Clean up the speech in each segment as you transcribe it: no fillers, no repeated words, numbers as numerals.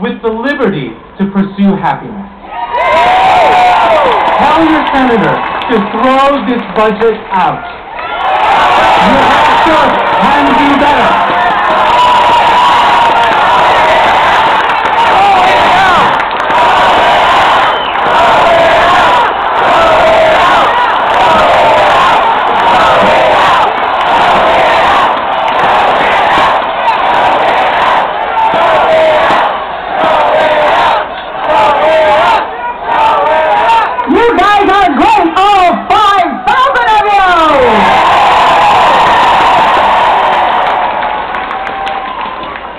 with the liberty to pursue happiness. Tell your senator to throw this budget out. You have can do better.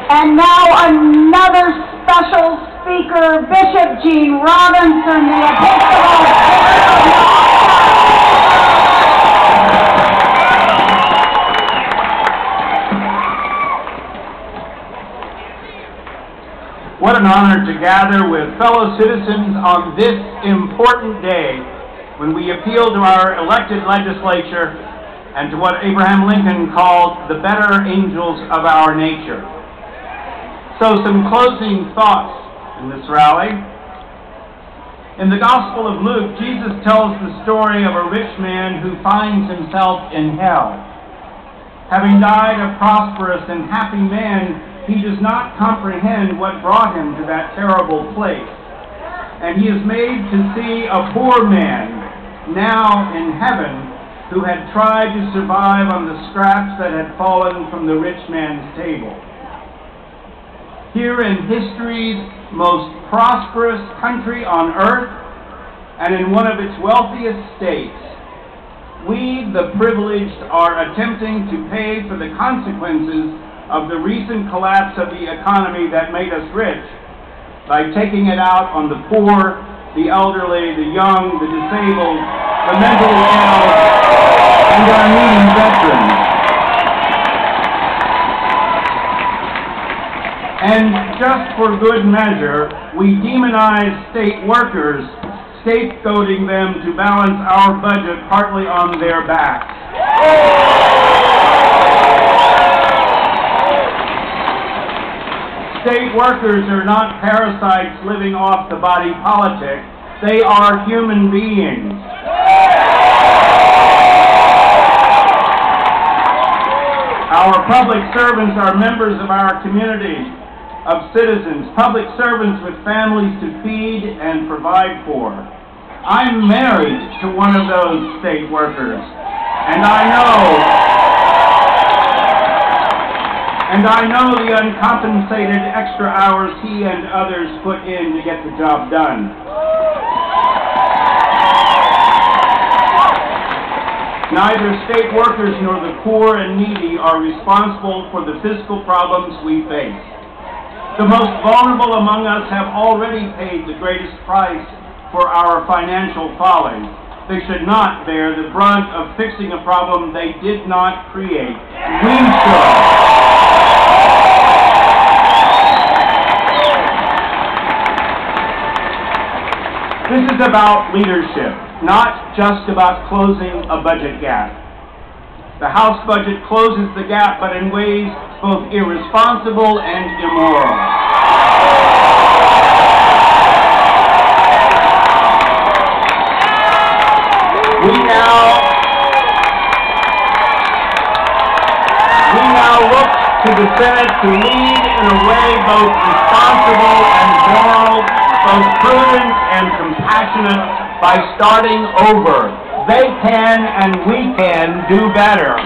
And now another special speaker, Bishop Gene Robinson, the Episcopal What an honor to gather with fellow citizens on this important day when we appeal to our elected legislature and to what Abraham Lincoln called the better angels of our nature. So some closing thoughts in this rally. In the Gospel of Luke, Jesus tells the story of a rich man who finds himself in hell. Having died a prosperous and happy man, he does not comprehend what brought him to that terrible place. And he is made to see a poor man, now in heaven, who had tried to survive on the scraps that had fallen from the rich man's table. Here in history's most prosperous country on earth, and in one of its wealthiest states, we, the privileged, are attempting to pay for the consequences of the recent collapse of the economy that made us rich by taking it out on the poor, the elderly, the young, the disabled, the mentally ill, and our needy veterans. And just for good measure, we demonize state workers, scapegoating them to balance our budget partly on their backs. State workers are not parasites living off the body politic. They are human beings. Our public servants are members of our community of citizens, public servants with families to feed and provide for. I'm married to one of those state workers, and I know the uncompensated extra hours he and others put in to get the job done. Neither state workers nor the poor and needy are responsible for the fiscal problems we face. The most vulnerable among us have already paid the greatest price for our financial folly. They should not bear the brunt of fixing a problem they did not create. We should. This is about leadership, not just about closing a budget gap. The House budget closes the gap, but in ways both irresponsible and immoral. We now look to the Senate to lead in a way both responsible and moral, both prudent and compassionate, by starting over. They can and we can do better.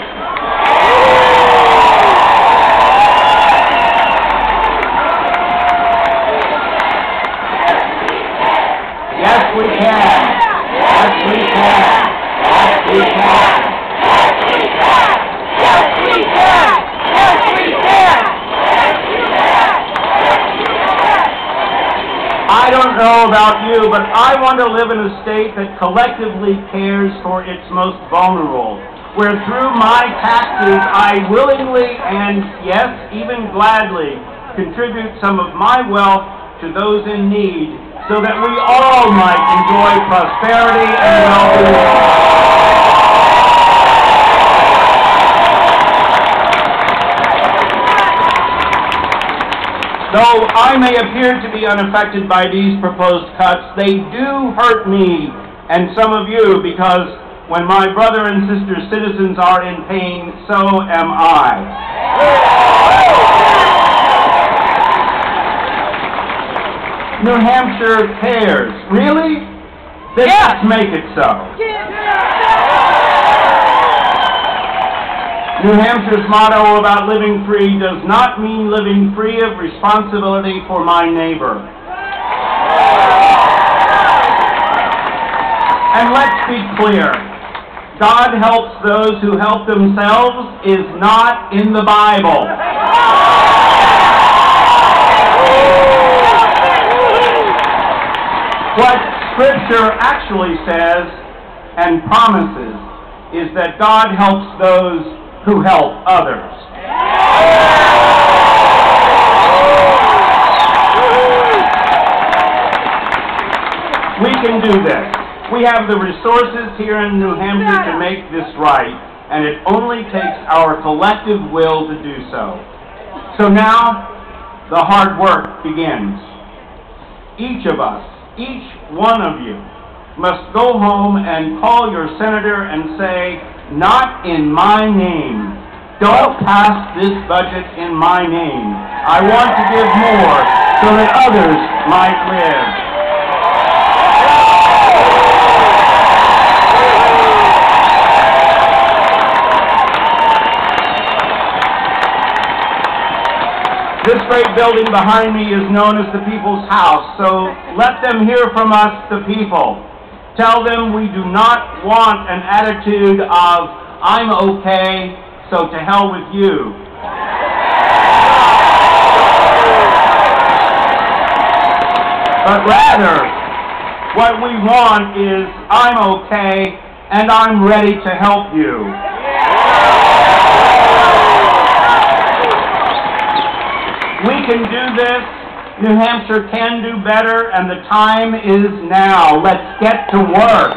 Yes, we can. Yes, we can. Yes, we can. Yes, we can. Yes, we can. Yes, we can. I don't know about you, but I want to live in a state that collectively cares for its most vulnerable, where through my taxes I willingly and, yes, even gladly contribute some of my wealth to those in need, so that we all might enjoy prosperity and well-being. Though I may appear to be unaffected by these proposed cuts, they do hurt me and some of you, because when my brother and sister citizens are in pain, so am I. New Hampshire cares. Really? Then let's make it so. New Hampshire's motto about living free does not mean living free of responsibility for my neighbor. And let's be clear. God helps those who help themselves is not in the Bible. What Scripture actually says and promises is that God helps those who help others. We can do this. We have the resources here in New Hampshire to make this right, and it only takes our collective will to do so. So now, the hard work begins. Each of us, each one of you, must go home and call your senator and say, "Not in my name. Don't pass this budget in my name. I want to give more so that others might live." This great building behind me is known as the People's House, so let them hear from us, the people. Tell them we do not want an attitude of, "I'm okay, so to hell with you." But rather, what we want is, "I'm okay, and I'm ready to help you." We can do this. New Hampshire can do better, and the time is now. Let's get to work.